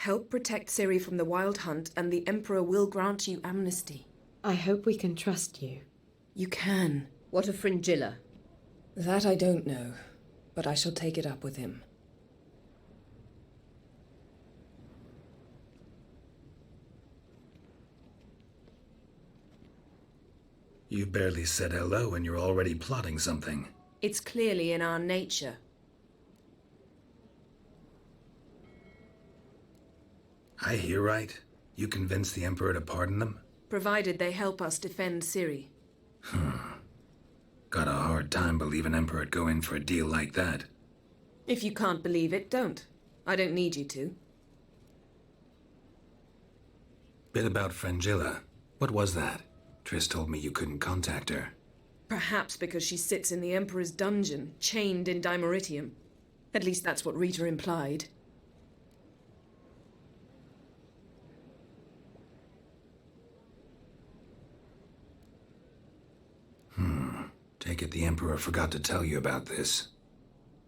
Help protect Ciri from the Wild Hunt, and the Emperor will grant you amnesty. I hope we can trust you. You can. What of Fringilla? That I don't know, but I shall take it up with him. You barely said hello and you're already plotting something. It's clearly in our nature. I hear right? You convinced the Emperor to pardon them? Provided they help us defend Ciri. Got a hard time believing Emperor'd go in for a deal like that. If you can't believe it, don't. I don't need you to. Bit about Fringilla. What was that? Triss told me you couldn't contact her. Perhaps because she sits in the Emperor's dungeon, chained in Dimeritium. At least that's what Rita implied. Take it the Emperor forgot to tell you about this.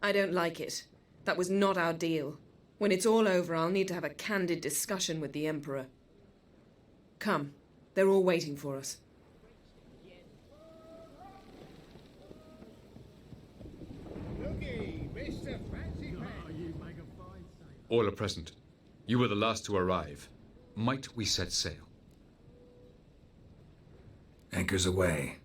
I don't like it. That was not our deal. When it's all over, I'll need to have a candid discussion with the Emperor. Come. They're all waiting for us. All are present. You were the last to arrive. Might we set sail? Anchors away.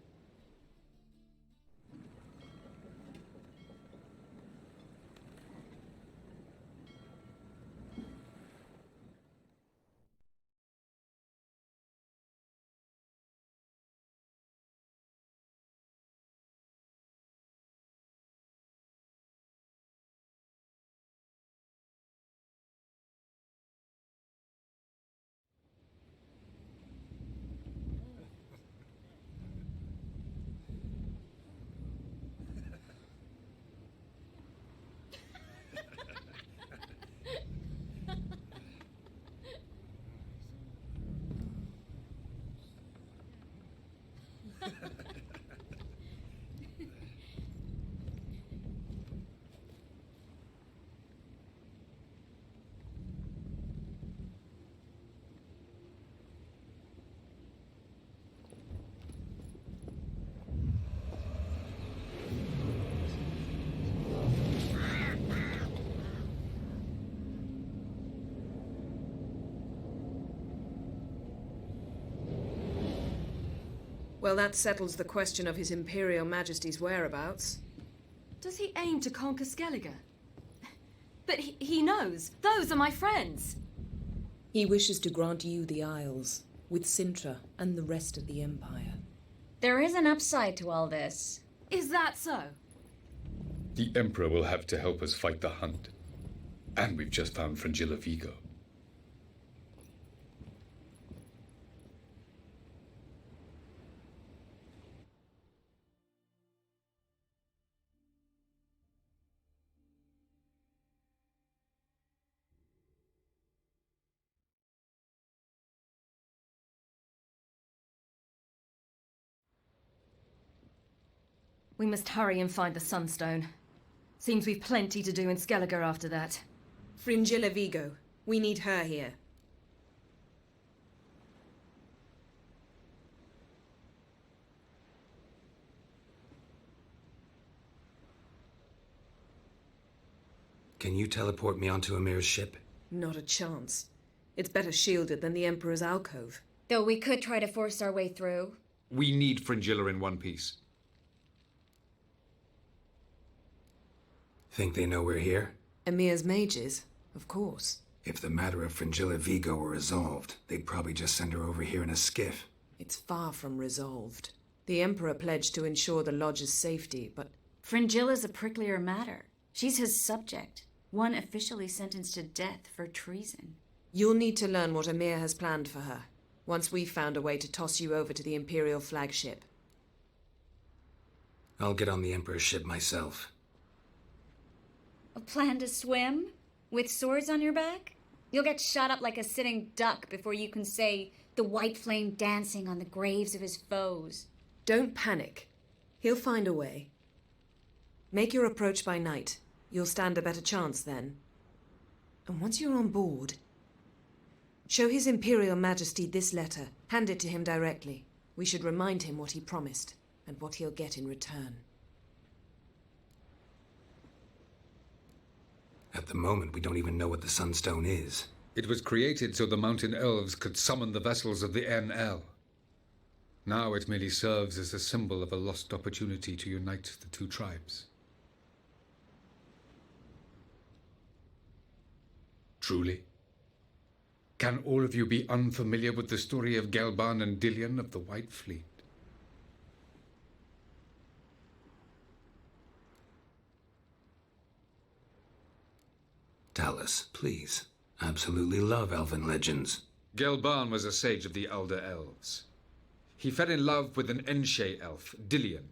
Well, that settles the question of His Imperial Majesty's whereabouts. Does he aim to conquer Skellige? But he knows. Those are my friends. He wishes to grant you the Isles, with Sintra and the rest of the Empire. There is an upside to all this. Is that so? The Emperor will have to help us fight the Hunt. And we've just found Fringilla Vigo. We must hurry and find the Sunstone. Seems we've plenty to do in Skellige after that. Fringilla Vigo. We need her here. Can you teleport me onto Amir's ship? Not a chance. It's better shielded than the Emperor's alcove. Though we could try to force our way through. We need Fringilla in one piece. Think they know we're here? Emir's mages, of course. If the matter of Fringilla Vigo were resolved, they'd probably just send her over here in a skiff. It's far from resolved. The Emperor pledged to ensure the Lodge's safety, but... Fringilla's a pricklier matter. She's his subject, one officially sentenced to death for treason. You'll need to learn what Emir has planned for her, once we've found a way to toss you over to the Imperial flagship. I'll get on the Emperor's ship myself. A plan to swim? With swords on your back? You'll get shot up like a sitting duck before you can say the white flame dancing on the graves of his foes. Don't panic. He'll find a way. Make your approach by night. You'll stand a better chance then. And once you're on board, show His Imperial Majesty this letter. Hand it to him directly. We should remind him what he promised, and what he'll get in return. At the moment, we don't even know what the Sunstone is. It was created so the mountain elves could summon the vessels of the NL. Now it merely serves as a symbol of a lost opportunity to unite the two tribes. Truly? Can all of you be unfamiliar with the story of Gelban and Dillion of the White Fleet? Tell us, please. Absolutely love elven legends. Gelban was a sage of the Elder Elves. He fell in love with an Enshe elf, Dillion,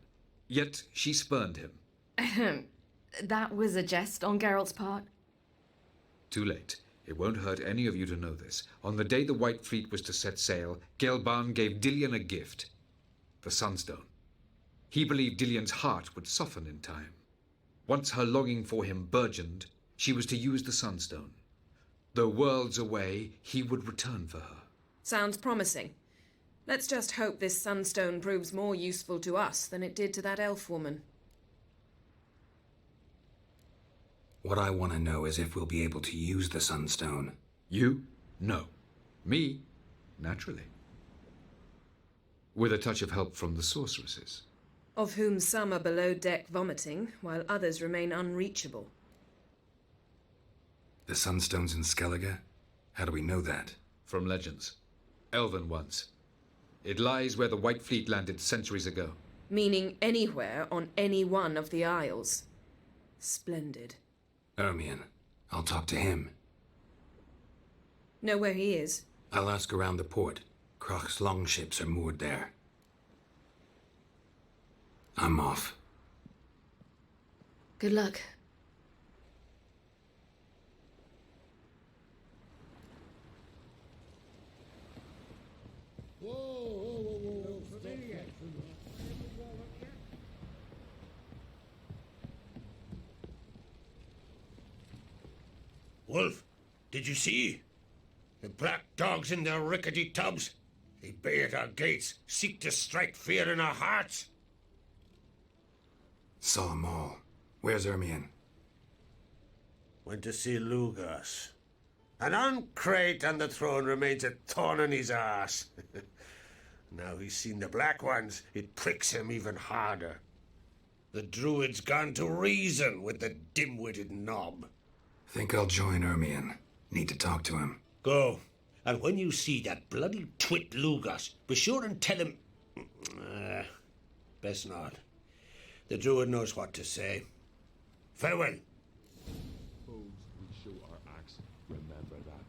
yet she spurned him. That was a jest on Geralt's part. Too late. It won't hurt any of you to know this. On the day the White Fleet was to set sail, Gelban gave Dillion a gift. The Sunstone. He believed Dillion's heart would soften in time. Once her longing for him burgeoned, she was to use the Sunstone. Though worlds away, he would return for her. Sounds promising. Let's just hope this Sunstone proves more useful to us than it did to that elf woman. What I want to know is if we'll be able to use the Sunstone. You? No. Me? Naturally. With a touch of help from the sorceresses. Of whom some are below deck vomiting, while others remain unreachable. The Sunstone's in Skellige? How do we know that? From legends. Elven ones. It lies where the White Fleet landed centuries ago. Meaning anywhere on any one of the isles. Splendid. Ermion. I'll talk to him. Know where he is? I'll ask around the port. Krach's longships are moored there. I'm off. Good luck. Wolf, did you see? The black dogs in their rickety tubs. They bay at our gates, seek to strike fear in our hearts. Saw 'em all. Where's Ermion? Went to see Lugas. An uncrate on the throne remains a thorn in his arse. Now he's seen the Black Ones, it pricks him even harder. The Druid's gone to reason with the dim-witted knob. Think I'll join Ermion. Need to talk to him. Go. And when you see that bloody twit Lugas, be sure and tell him... best not. The Druid knows what to say. Farewell. Suppose we show our axe. Remember that.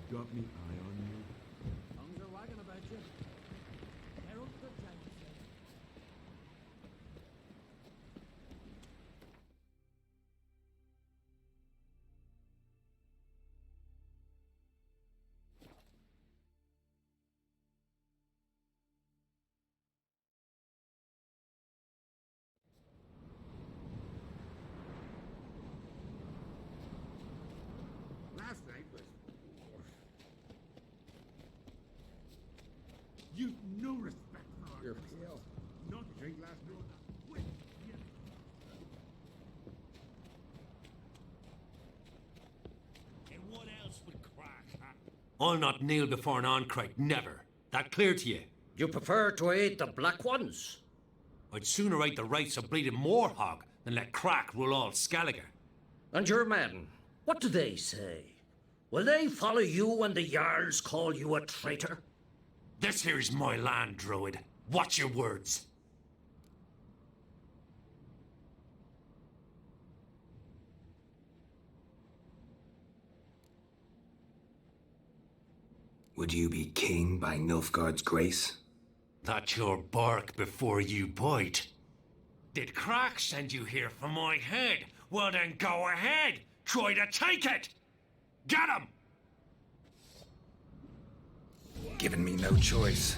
Got me eye on you. Tongues are wagging about you. Herald the giant. Last night was... You've no respect for our... You're pale. Not to drink last night. Wait, yeah. And what else would crack, huh? I'll not kneel before an Oncrite, never. That clear to you? You prefer to aid the Black Ones? I'd sooner right the rights of bleeding Moorhog than let Crack rule all Skellige. And your men, what do they say? Will they follow you when the Jarls call you a traitor? This here's my land, Druid. Watch your words. Would you be king by Nilfgaard's grace? That's your bark before you bite. Did Crack send you here for my head? Well then go ahead! Try to take it! Get him! Given me no choice.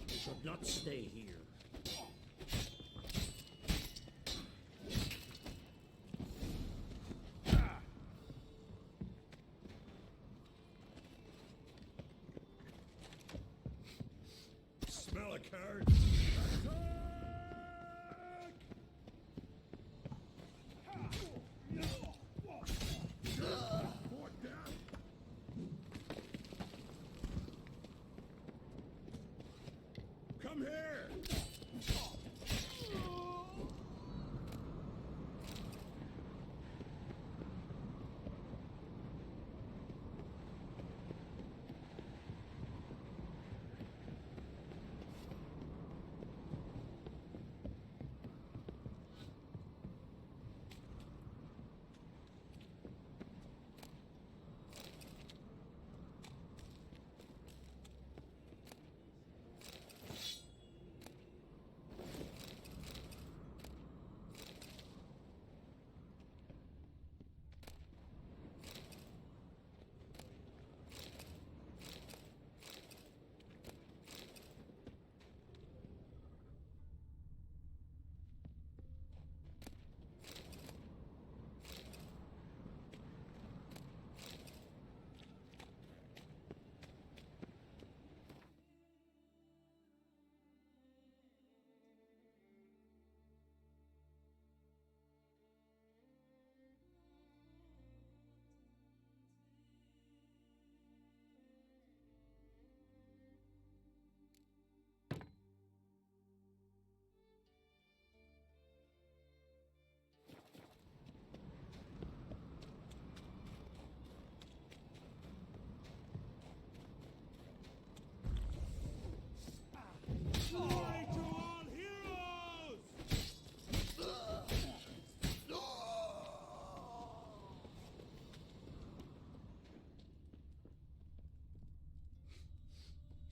We should not stay here. Smell a card. Come here.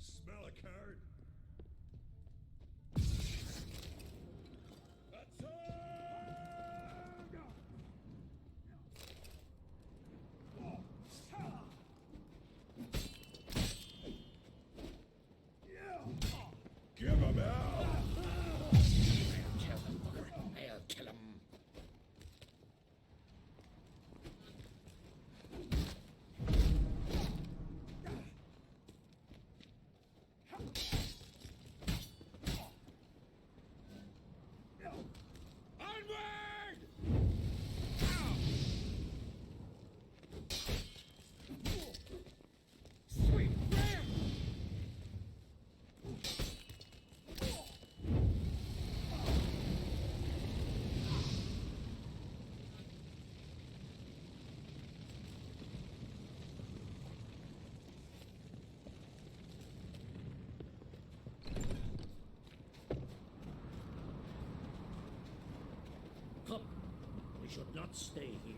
Smell a card. Give him hell! I'll kill him. Onward! Sweet ram! Come, we should not stay here.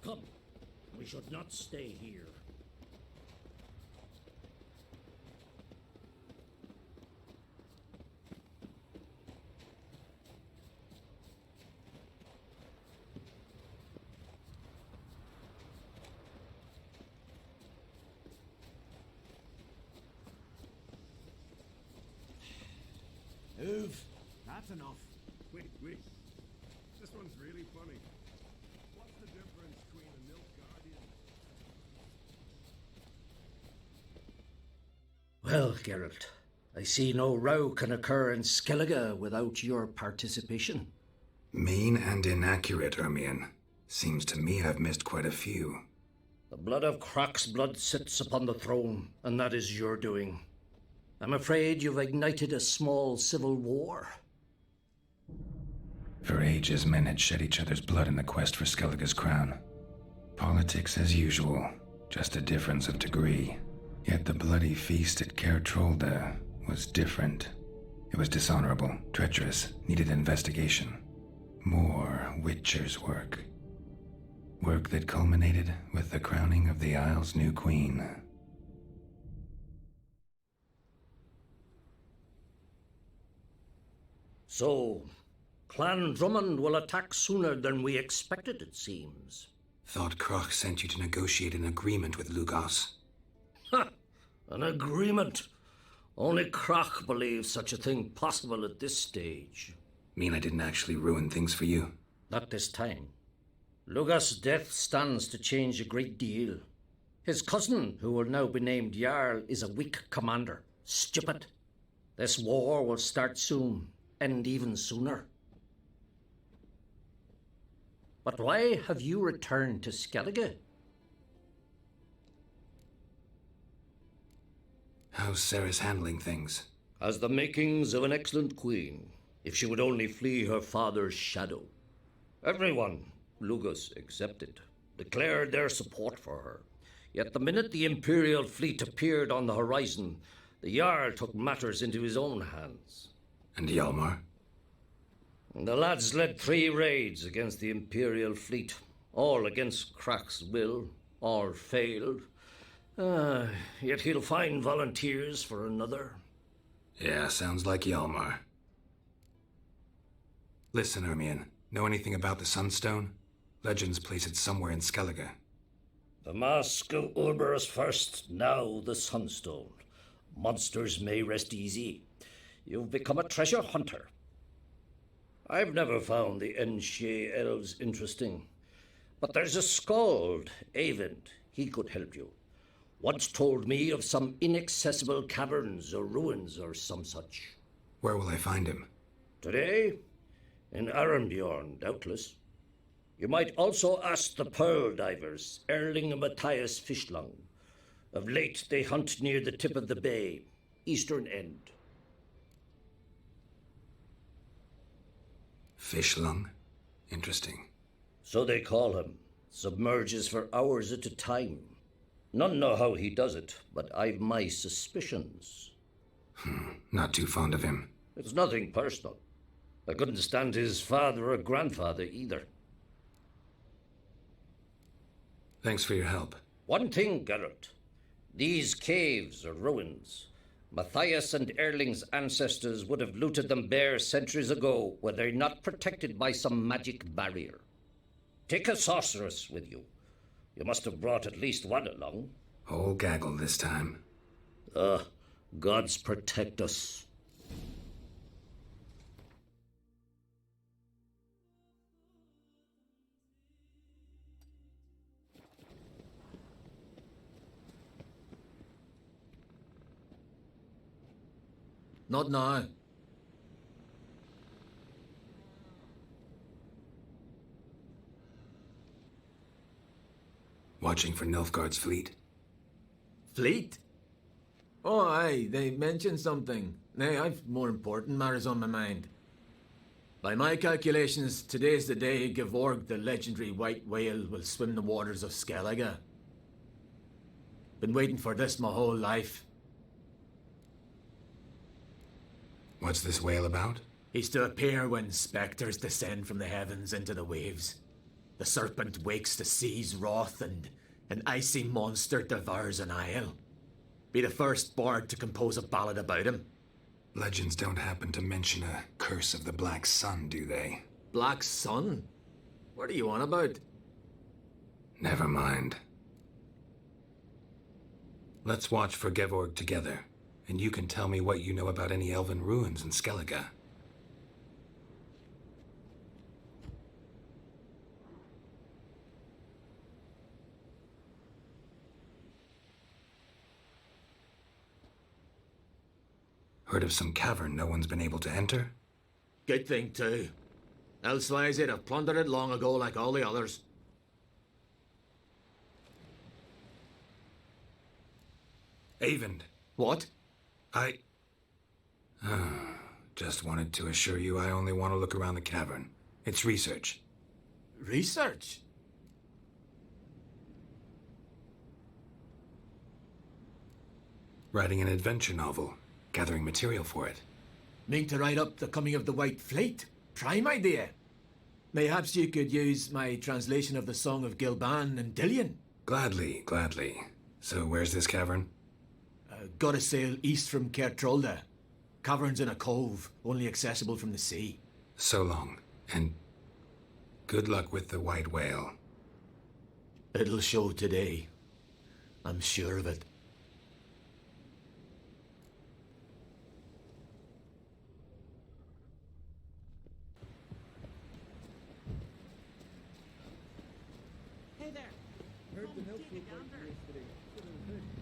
Come, we should not stay here. Move. That's enough. Wait. This one's really funny. Well, Geralt, I see no row can occur in Skellige without your participation. Mean and inaccurate, Ermion. Seems to me I've missed quite a few. The blood of Croc's blood sits upon the throne, and that is your doing. I'm afraid you've ignited a small civil war. For ages, men had shed each other's blood in the quest for Skellige's crown. Politics as usual, just a difference of degree. Yet the bloody feast at Caer Trolda was different. It was dishonorable, treacherous, needed investigation. More Witcher's work. Work that culminated with the crowning of the Isle's new queen. So, Clan Drummond will attack sooner than we expected, it seems. Thought Croc sent you to negotiate an agreement with Lugos. Ha! An agreement. Only Croc believes such a thing possible at this stage. Mean I didn't actually ruin things for you? Not this time. Lugos' death stands to change a great deal. His cousin, who will now be named Jarl, is a weak commander. Stupid. This war will start soon, end even sooner. But why have you returned to Skellige? How's Sarah's handling things? Has the makings of an excellent queen, if she would only flee her father's shadow. Everyone, Lugos excepted, declared their support for her. Yet the minute the Imperial fleet appeared on the horizon, the Jarl took matters into his own hands. And Hjalmar? The lads led 3 raids against the Imperial fleet, all against Croc's will, all failed. Yet he'll find volunteers for another. Yeah, sounds like Hjalmar. Listen, Ermion, know anything about the Sunstone? Legends place it somewhere in Skellige. The Mask of Urberus first, now the Sunstone. Monsters may rest easy. You've become a treasure hunter. I've never found the Enshe elves interesting. But there's a skald, Eyvind. He could help you. Once told me of some inaccessible caverns or ruins or some such. Where will I find him? Today? In Arenbjorn, doubtless. You might also ask the pearl divers, Erling and Matthias Fishlung. Of late, they hunt near the tip of the bay, eastern end. Fishlung? Interesting. So they call him. Submerges for hours at a time. None know how he does it, but I've my suspicions. Not too fond of him. It's nothing personal. I couldn't stand his father or grandfather either. Thanks for your help. One thing, Geralt. These caves or ruins, Matthias and Erling's ancestors would have looted them bare centuries ago were they not protected by some magic barrier. Take a sorceress with you. You must have brought at least one along. Whole gaggle this time. Gods protect us. Not now. Watching for Nilfgaard's fleet. Fleet? Oh, aye, they mentioned something. Nay, I've more important matters on my mind. By my calculations, today's the day Gevorg, the legendary white whale, will swim the waters of Skellige. Been waiting for this my whole life. What's this whale about? He's to appear when spectres descend from the heavens into the waves. The serpent wakes the sea's wrath and an icy monster devours an isle. Be the first bard to compose a ballad about him. Legends don't happen to mention a curse of the Black Sun, do they? Black Sun? What are you on about? Never mind. Let's watch for Gevorg together, and you can tell me what you know about any elven ruins in Skellige. Heard of some cavern no one's been able to enter? Good thing, too. Elsewise, they'd have plundered it long ago like all the others. Avon. What? I... Just wanted to assure you I only want to look around the cavern. It's research. Research? Writing an adventure novel. Gathering material for it. Mean to write up the coming of the White Fleet? Prime idea. Mayhaps you could use my translation of the Song of Gilban and Dillion. Gladly, gladly. So where's this cavern? Gotta sail east from Kertrolda. Cavern's in a cove, only accessible from the sea. So long, and good luck with the white whale. It'll show today. I'm sure of it. Hey there. Heard the milk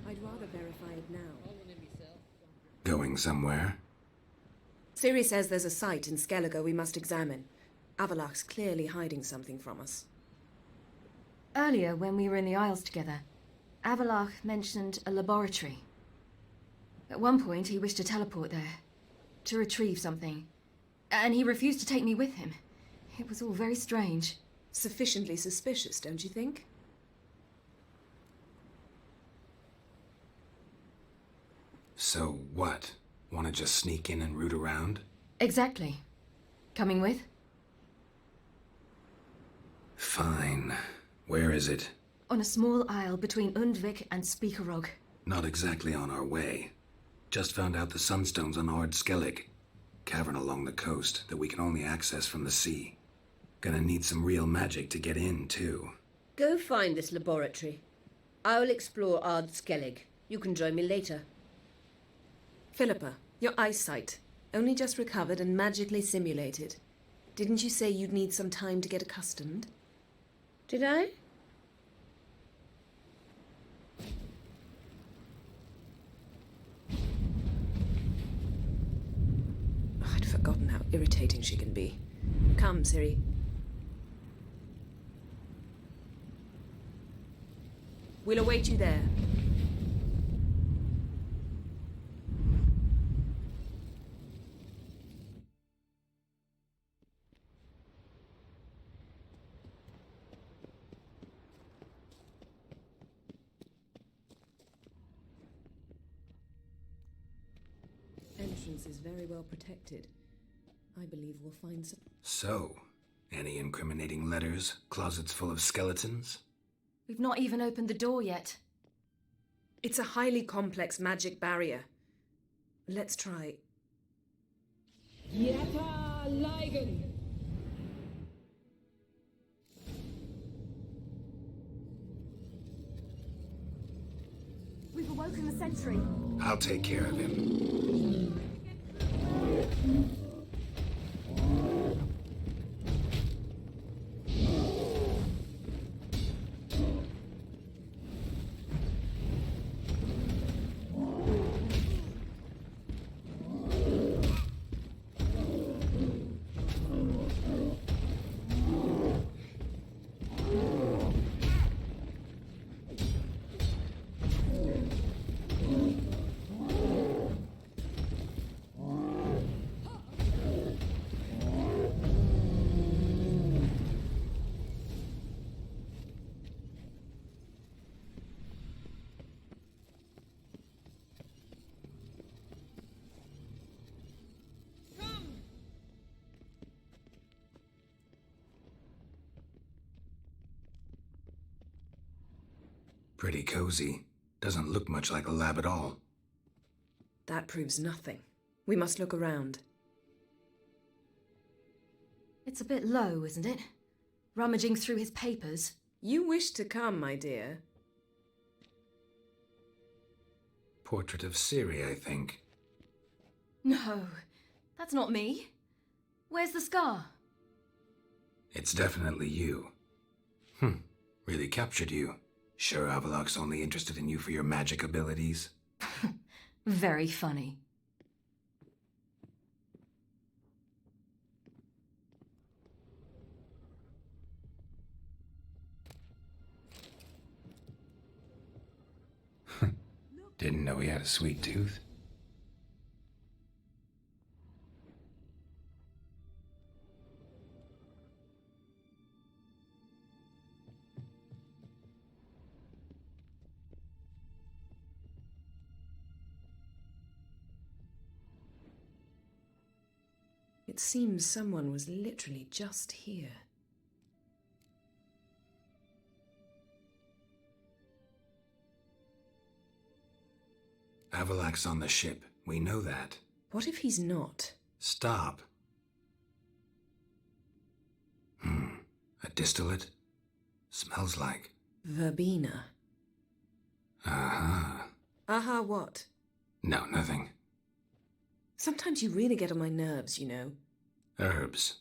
I'd rather verify it now. Going somewhere? Siri says there's a site in Skellige we must examine. Avalach's clearly hiding something from us. Earlier, when we were in the Isles together, Avalach mentioned a laboratory. At one point, he wished to teleport there, to retrieve something. And he refused to take me with him. It was all very strange. Sufficiently suspicious, don't you think? So what? Want to just sneak in and root around? Exactly. Coming with? Fine. Where is it? On a small isle between Undvik and Speakerog. Not exactly on our way. Just found out the sunstone's on Ard Skellig. Cavern along the coast that we can only access from the sea. Gonna need some real magic to get in, too. Go find this laboratory. I'll explore Ard Skellig. You can join me later. Philippa, your eyesight. Only just recovered and magically simulated. Didn't you say you'd need some time to get accustomed? Did I? I'd forgotten how irritating she can be. Come, Siri. We'll await you there. Entrance is very well protected. I believe we'll find some... So, any incriminating letters? Closets full of skeletons? We've not even opened the door yet. It's a highly complex magic barrier. Let's try. Yata Ligen. We've awoken the sentry. I'll take care of him. Pretty cozy. Doesn't look much like a lab at all. That proves nothing. We must look around. It's a bit low, isn't it? Rummaging through his papers. You wish to come, my dear. Portrait of Siri, I think. No, that's not me. Where's the scar? It's definitely you. Really captured you. Sure Avalok's only interested in you for your magic abilities? Very funny. Didn't know he had a sweet tooth. It seems someone was literally just here. Avalak's on the ship. We know that. What if he's not? Stop. A distillate? Smells like... Verbena. Uh-huh. Aha, what? No, nothing. Sometimes you really get on my nerves, you know. Herbs.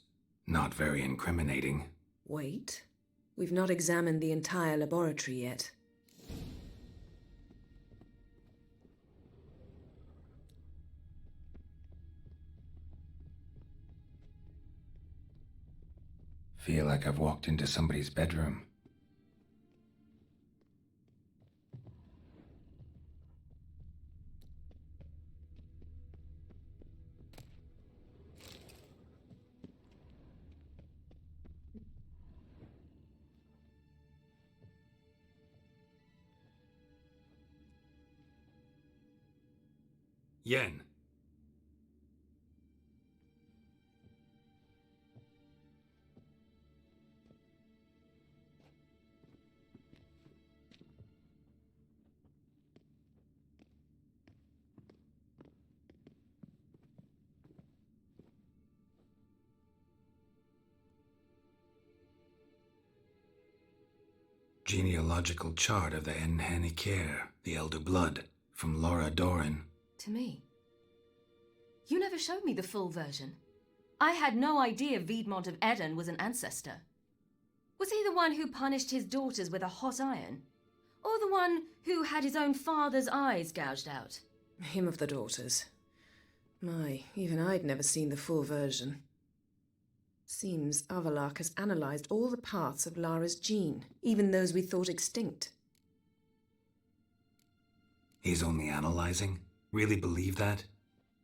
Not very incriminating. Wait. We've not examined the entire laboratory yet. Feel like I've walked into somebody's bedroom. Yen. Genealogical chart of the Enhanikir, the Elder Blood, from Laura Doran. To me? You never showed me the full version. I had no idea Viedmont of Eden was an ancestor. Was he the one who punished his daughters with a hot iron? Or the one who had his own father's eyes gouged out? Him of the daughters. My, even I'd never seen the full version. Seems Avalak has analyzed all the parts of Lara's gene, even those we thought extinct. He's only analyzing? Really believe that?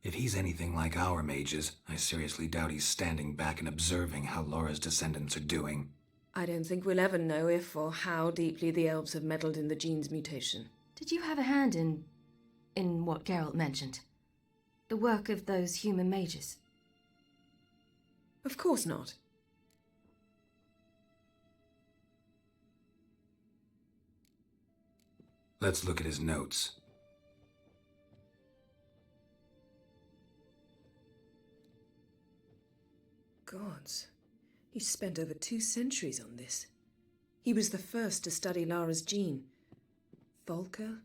If he's anything like our mages, I seriously doubt he's standing back and observing how Laura's descendants are doing. I don't think we'll ever know if or how deeply the elves have meddled in the gene's mutation. Did you have a hand in what Geralt mentioned? The work of those human mages? Of course not. Let's look at his notes. Gods. He spent over 2 centuries on this. He was the first to study Lara's gene. Volker?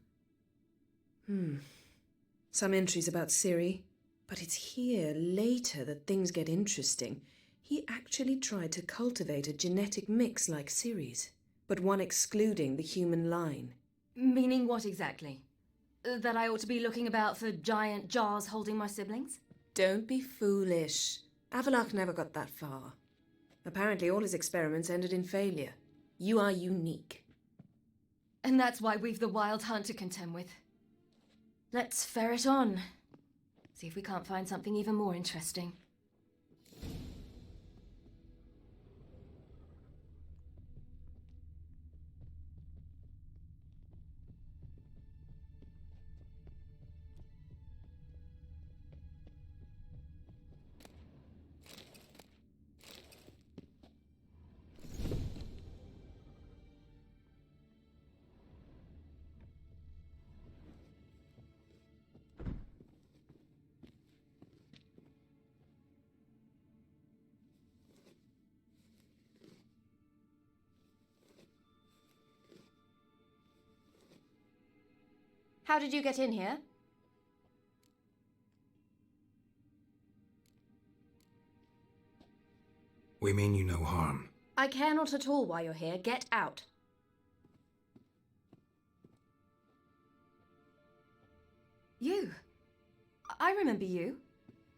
Some entries about Ciri. But it's here, later, that things get interesting. He actually tried to cultivate a genetic mix like Ciri's, but one excluding the human line. Meaning what exactly? That I ought to be looking about for giant jars holding my siblings? Don't be foolish. Avalak never got that far. Apparently all his experiments ended in failure. You are unique. And that's why we've the Wild Hunt to contend with. Let's ferret on. See if we can't find something even more interesting. How did you get in here? We mean you no harm. I care not at all why you're here. Get out. You. I remember you.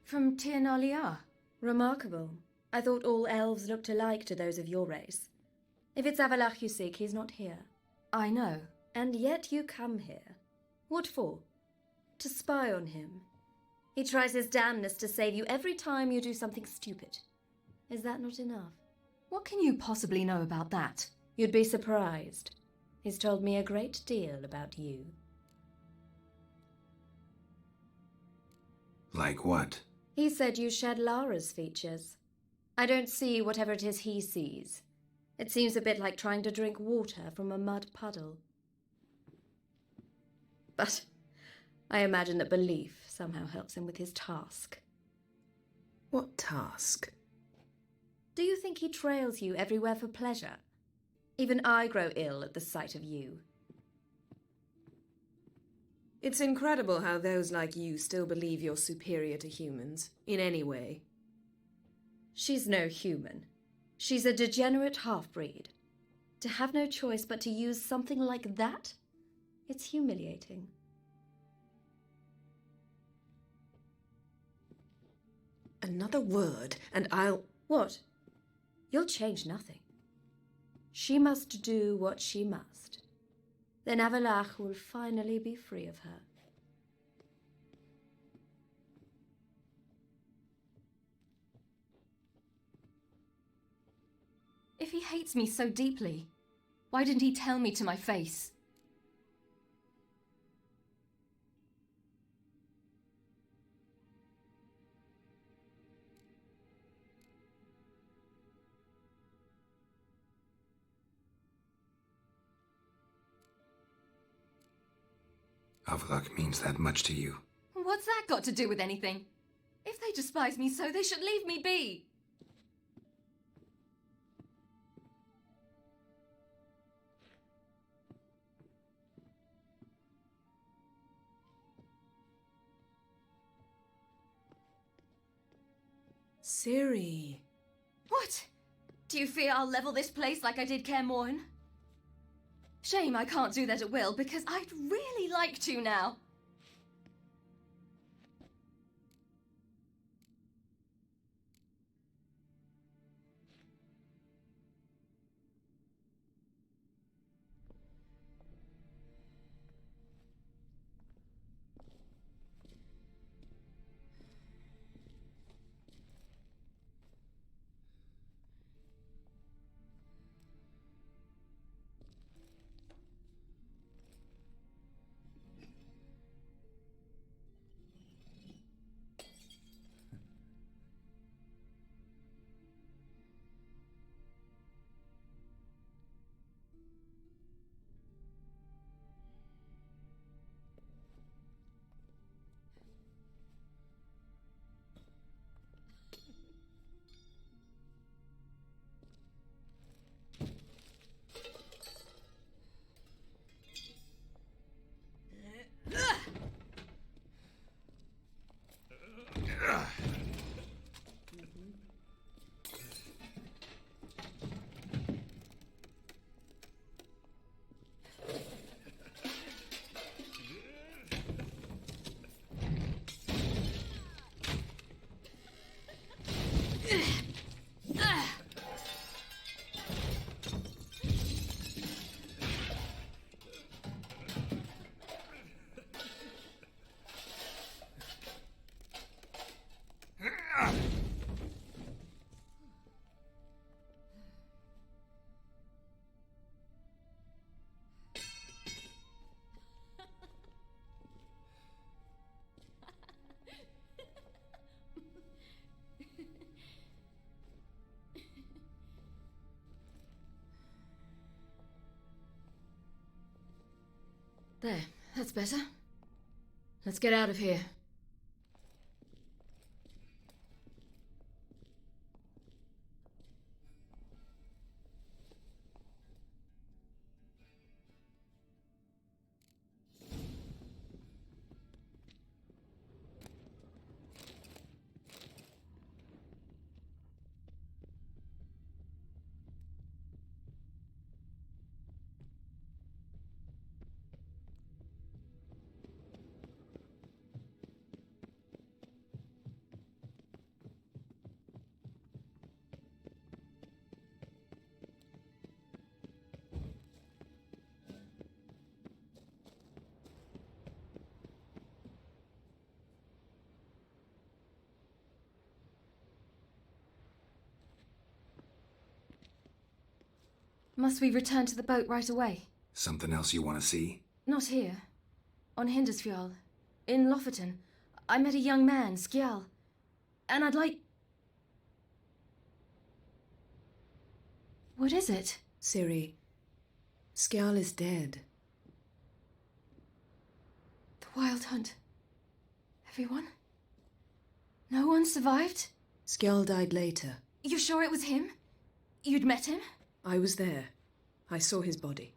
From Tir na Liar. Remarkable. I thought all elves looked alike to those of your race. If it's Avalak you seek, he's not here. I know. And yet you come here. What for? To spy on him. He tries his damnedest to save you every time you do something stupid. Is that not enough? What can you possibly know about that? You'd be surprised. He's told me a great deal about you. Like what? He said you shared Lara's features. I don't see whatever it is he sees. It seems a bit like trying to drink water from a mud puddle. But I imagine that belief somehow helps him with his task. What task? Do you think he trails you everywhere for pleasure? Even I grow ill at the sight of you. It's incredible how those like you still believe you're superior to humans, in any way. She's no human. She's a degenerate half-breed. To have no choice but to use something like that? It's humiliating. Another word, and I'll... What? You'll change nothing. She must do what she must. Then Avalach will finally be free of her. If he hates me so deeply, why didn't he tell me to my face? Avlok means that much to you. What's that got to do with anything? If they despise me so, they should leave me be. Ciri. What? Do you fear I'll level this place like I did Kaer Morhen? Shame I can't do that at will, because I'd really like to now. There, that's better. Let's get out of here. Must we return to the boat right away? Something else you want to see? Not here. On Hindisfjall. In Lofoten. I met a young man, Skjal. And I'd like... What is it? Ciri, Skjal is dead. The Wild Hunt. Everyone? No one survived? Skjal died later. You sure it was him? You'd met him? I was there. I saw his body.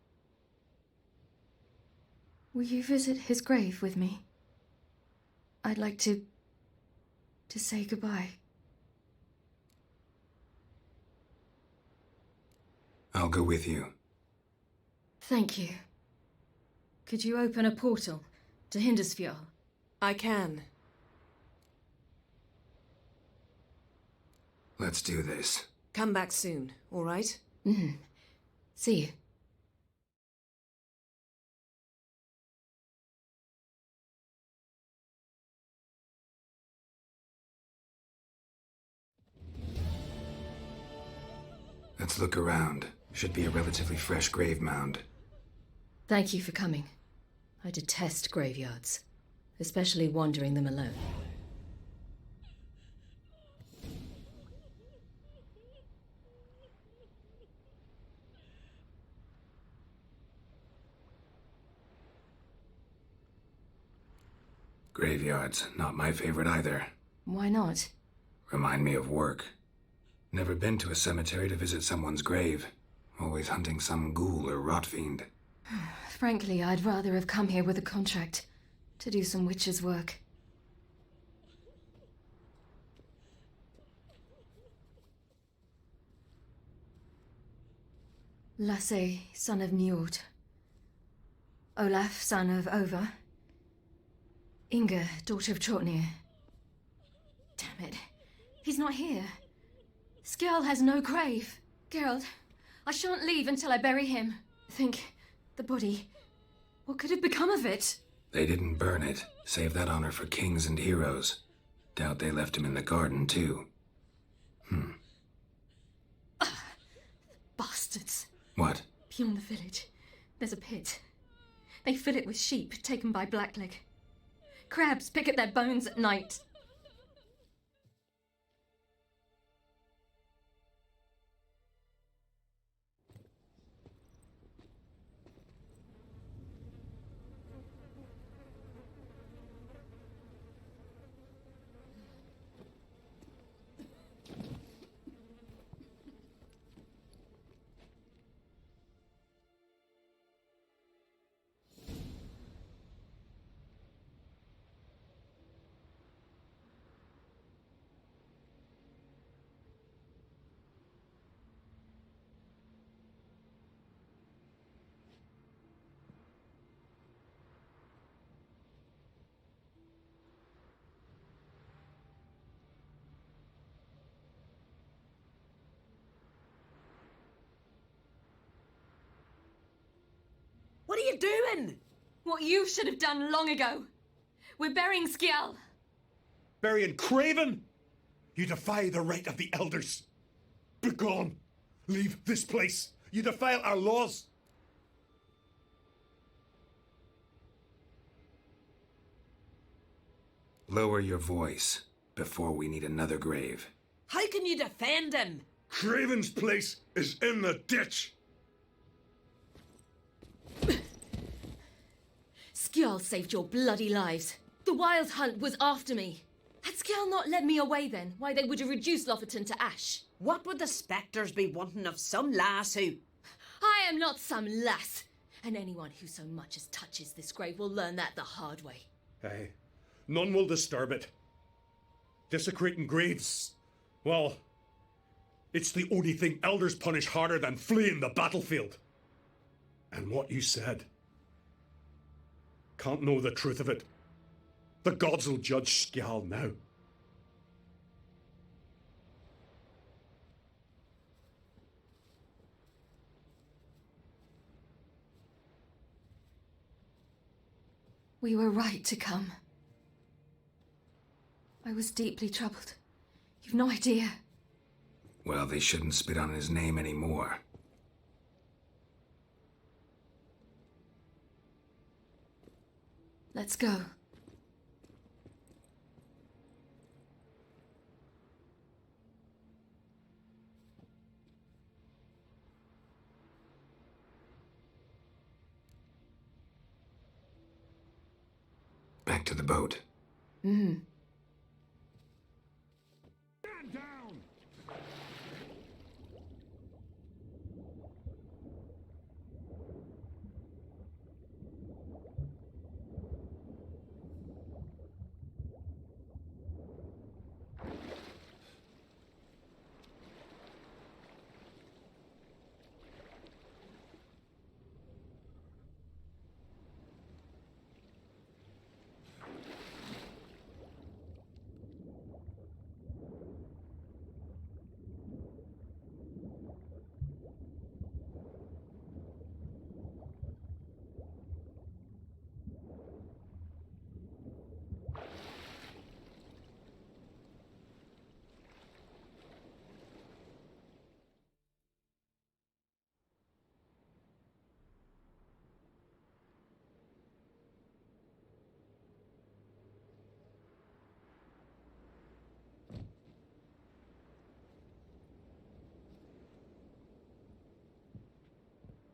Will you visit his grave with me? I'd like to say goodbye. I'll go with you. Thank you. Could you open a portal to Hindisfjall? I can. Let's do this. Come back soon, all right? See you. Let's look around. Should be a relatively fresh grave mound. Thank you for coming. I detest graveyards, especially wandering them alone. Graveyards, not my favorite either. Why not? Remind me of work. Never been to a cemetery to visit someone's grave. Always hunting some ghoul or rot fiend. Frankly, I'd rather have come here with a contract to do some witch's work. Lasse, son of Njord. Olaf, son of Over. Inga, daughter of Trotnir. Damn it. He's not here. Skjal has no grave. Geralt, I shan't leave until I bury him. Think, the body. What could have become of it? They didn't burn it. Save that honor for kings and heroes. Doubt they left him in the garden, too. Bastards. What? Beyond the village, there's a pit. They fill it with sheep taken by Blackleg. Crabs pick at their bones at night. What are you doing? What you should have done long ago. We're burying Skjal. Burying Craven? You defy the right of the elders. Begone. Leave this place. You defile our laws. Lower your voice before we need another grave. How can you defend him? Craven's place is in the ditch. Skjal saved your bloody lives. The Wild Hunt was after me. Had Skjal not led me away then, why they would have reduced Lofoten to ash. What would the spectres be wanting of some lass who... I am not some lass, and anyone who so much as touches this grave will learn that the hard way. Aye. None will disturb it. Desecrating graves, well, it's the only thing elders punish harder than fleeing the battlefield. And what you said. Can't know the truth of it. The gods will judge Skjal now. We were right to come. I was deeply troubled. You've no idea. Well, they shouldn't spit on his name anymore. Let's go. Back to the boat. Mm-hmm.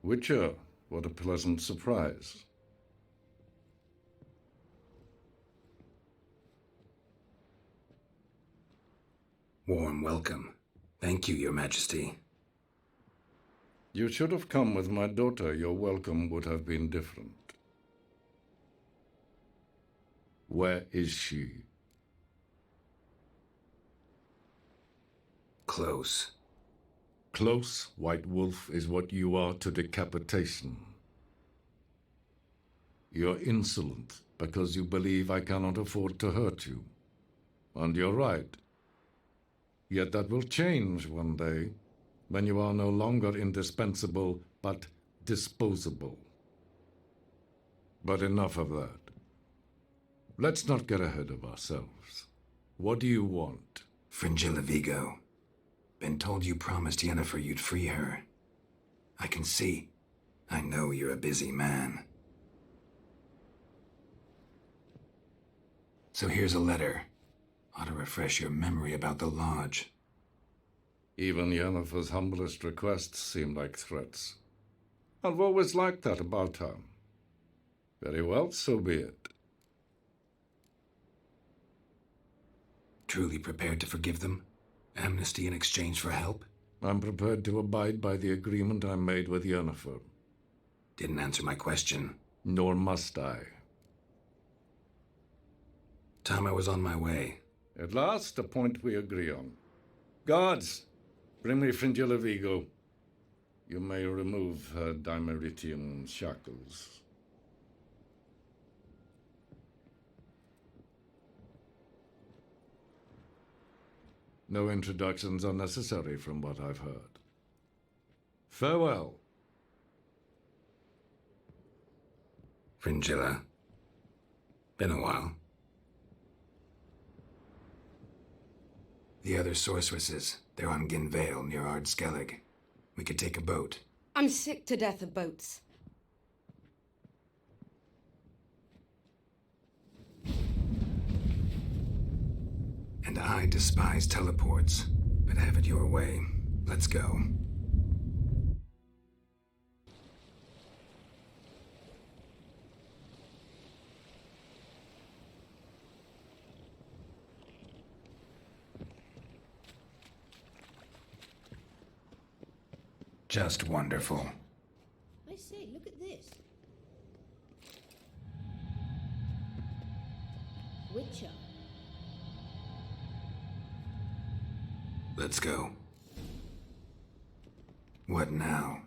Witcher, what a pleasant surprise. Warm welcome. Thank you, Your Majesty. You should have come with my daughter. Your welcome would have been different. Where is she? Close. Close, White Wolf, is what you are to decapitation. You're insolent because you believe I cannot afford to hurt you. And you're right. Yet that will change one day, when you are no longer indispensable, but disposable. But enough of that. Let's not get ahead of ourselves. What do you want? Fringilla Vigo. Been told you promised Yennefer you'd free her. I can see. I know you're a busy man. So here's a letter. Ought to refresh your memory about the Lodge. Even Yennefer's humblest requests seem like threats. I've always liked that about her. Very well, so be it. Truly prepared to forgive them? Amnesty in exchange for help? I'm prepared to abide by the agreement I made with Yennefer. Didn't answer my question. Nor must I. Time I was on my way. At last, a point we agree on. Guards, bring me Fringilla Vigo. You may remove her Dimeritian shackles. No introductions are necessary from what I've heard. Farewell. Fringilla. Been a while. The other sorceresses, they're on Ginvale near Ard Skellig. We could take a boat. I'm sick to death of boats. And I despise teleports, but have it your way. Let's go. Just wonderful. I say, look at this. Witcher. Let's go. What now?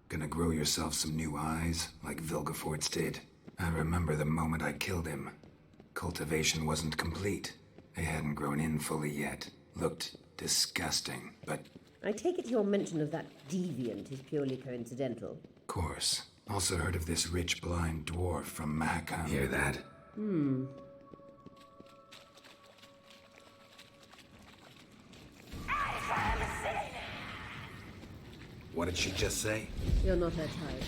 Gonna grow yourself some new eyes, like Vilgefortz did? I remember the moment I killed him. Cultivation wasn't complete. They hadn't grown in fully yet. Looked disgusting, but... I take it your mention of that deviant is purely coincidental. Of course. Also heard of this rich blind dwarf from Mahakam. Hear that? What did she just say? You're not her type.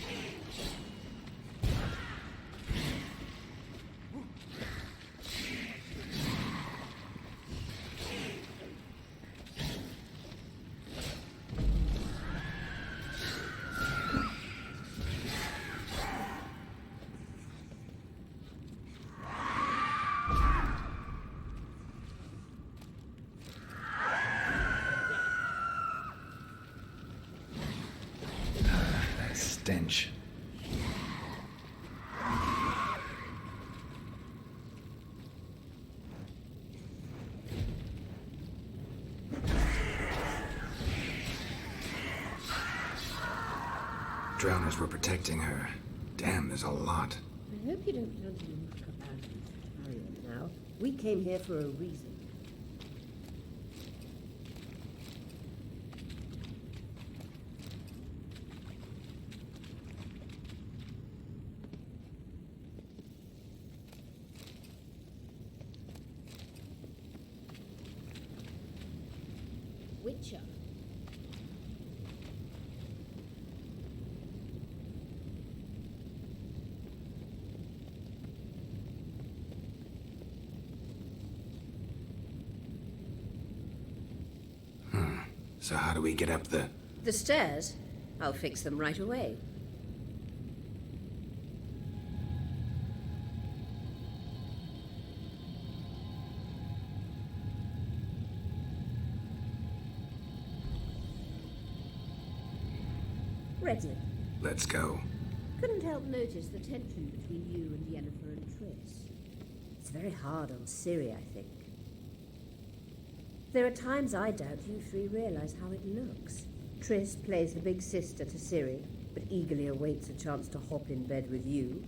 stench. Drowners were protecting her. Damn, there's a lot. I hope you don't plan to muck about with Harriet now. We came here for a reason. Witcher. So how do we get up the... The stairs? I'll fix them right away. Ready. Let's go. Couldn't help notice the tension between you and Yennefer and Triss. It's very hard on Ciri, I think. There are times I doubt you three realize how it looks. Triss plays the big sister to Ciri, but eagerly awaits a chance to hop in bed with you.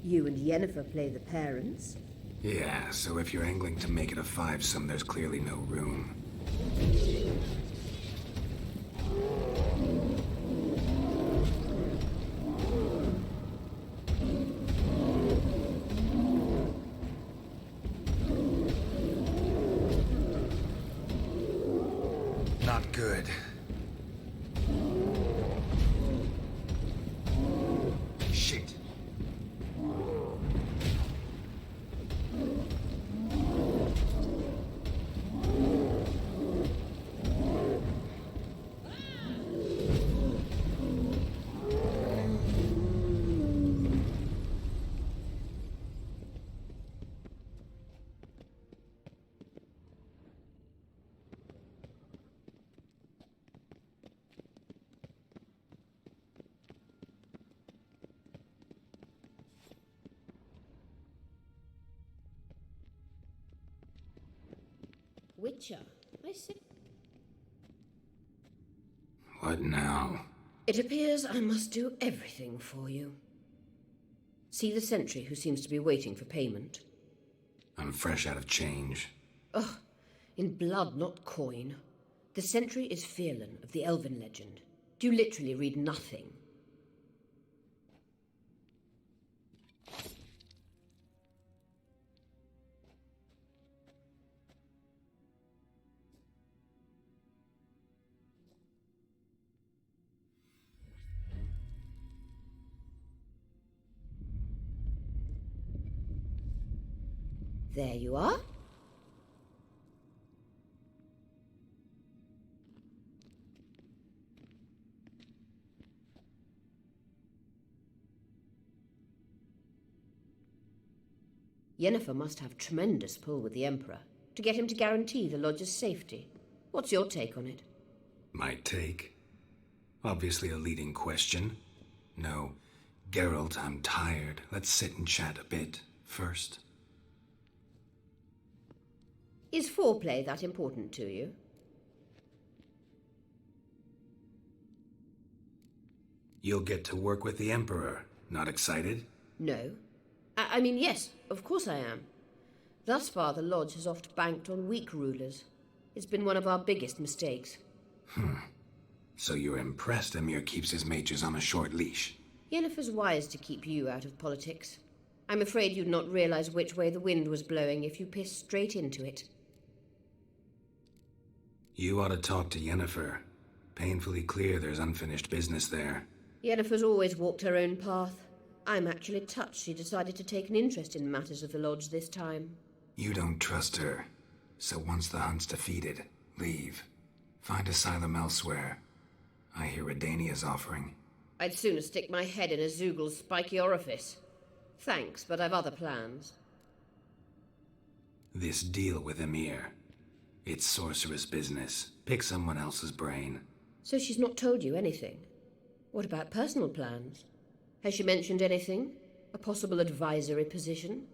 You and Yennefer play the parents. Yeah, so if you're angling to make it a five-some, there's clearly no room. Not good. Shit. Witcher, I said. What now? It appears I must do everything for you. See the sentry who seems to be waiting for payment? I'm fresh out of change. Ugh, in blood, not coin. The sentry is Firlan of the Elven legend. Do you literally read nothing? There you are. Yennefer must have tremendous pull with the Emperor to get him to guarantee the Lodge's safety. What's your take on it? My take? Obviously a leading question. No. Geralt, I'm tired. Let's sit and chat a bit first. Is foreplay that important to you? You'll get to work with the Emperor. Not excited? No. I mean, yes, of course I am. Thus far, the Lodge has oft banked on weak rulers. It's been one of our biggest mistakes. So you're impressed Emir keeps his mages on a short leash? Yennefer's wise to keep you out of politics. I'm afraid you'd not realize which way the wind was blowing if you pissed straight into it. You ought to talk to Yennefer. Painfully clear there's unfinished business there. Yennefer's always walked her own path. I'm actually touched she decided to take an interest in matters of the Lodge this time. You don't trust her. So once the hunt's defeated, leave. Find asylum elsewhere. I hear Redania's offering. I'd sooner stick my head in a Zoogl's spiky orifice. Thanks, but I've other plans. This deal with Emir. It's sorceress business. Pick someone else's brain. So she's not told you anything? What about personal plans? Has she mentioned anything? A possible advisory position?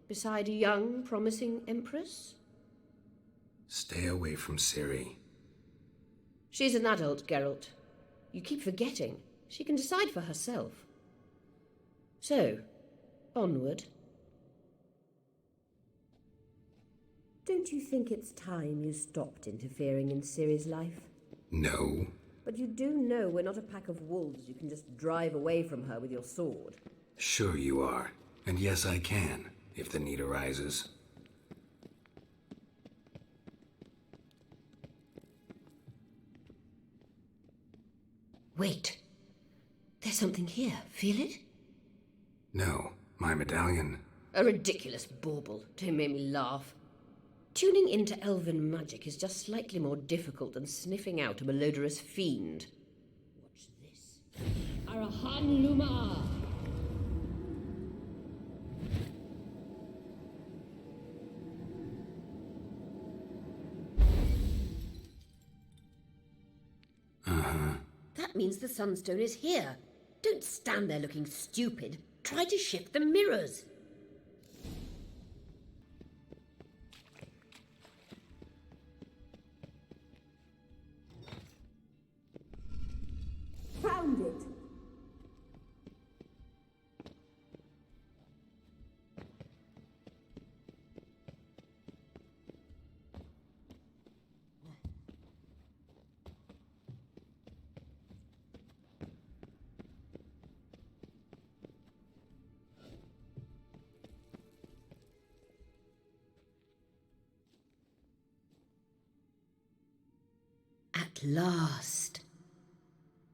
Beside a young, promising empress? Stay away from Ciri. She's an adult, Geralt. You keep forgetting. She can decide for herself. So, onward. Don't you think it's time you stopped interfering in Ciri's life? No. But you do know we're not a pack of wolves you can just drive away from her with your sword. Sure you are. And yes, I can, if the need arises. Wait. There's something here. Feel it? No, my medallion. A ridiculous bauble. Don't make me laugh. Tuning into elven magic is just slightly more difficult than sniffing out a malodorous fiend. Watch this. Arahan Luma. That means the Sunstone is here. Don't stand there looking stupid. Try to shift the mirrors. Found it. At last.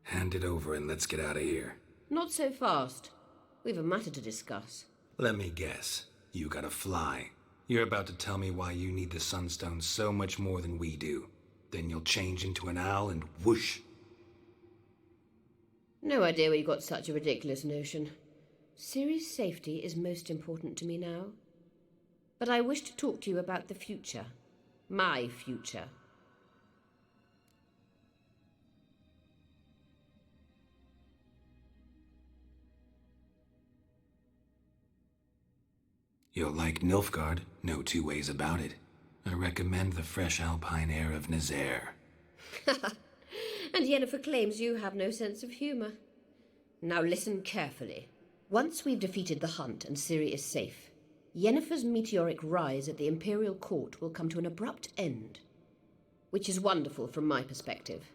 Hand it over and let's get out of here. Not so fast. We've a matter to discuss. Let me guess. You gotta fly. You're about to tell me why you need the Sunstone so much more than we do. Then you'll change into an owl and whoosh. No idea where you got such a ridiculous notion. Ciri's safety is most important to me now. But I wish to talk to you about the future. My future. You'll like Nilfgaard, no two ways about it. I recommend the fresh alpine air of Nazaire. And Yennefer claims you have no sense of humour. Now listen carefully. Once we've defeated the hunt and Ciri is safe, Yennefer's meteoric rise at the Imperial Court will come to an abrupt end. Which is wonderful from my perspective.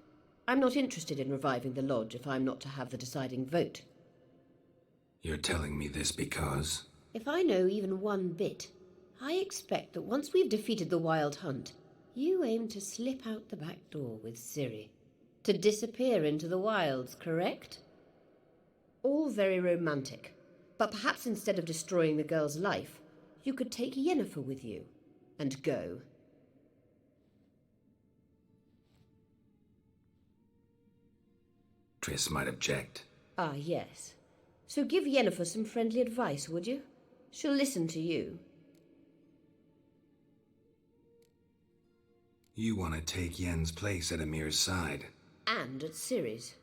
I'm not interested in reviving the Lodge if I'm not to have the deciding vote. You're telling me this because... If I know even one bit, I expect that once we've defeated the Wild Hunt, you aim to slip out the back door with Ciri. To disappear into the wilds, correct? All very romantic, but perhaps instead of destroying the girl's life, you could take Yennefer with you, and go. Triss might object. Ah, yes. So give Yennefer some friendly advice, would you? She'll listen to you. You want to take Yen's place at Amir's side. And at Ciri's.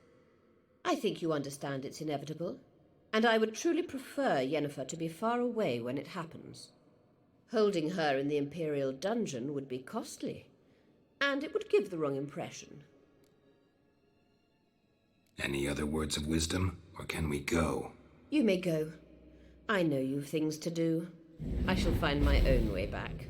I think you understand it's inevitable, and I would truly prefer Yennefer to be far away when it happens. Holding her in the Imperial dungeon would be costly, and it would give the wrong impression. Any other words of wisdom, or can we go? You may go. I know you've things to do. I shall find my own way back.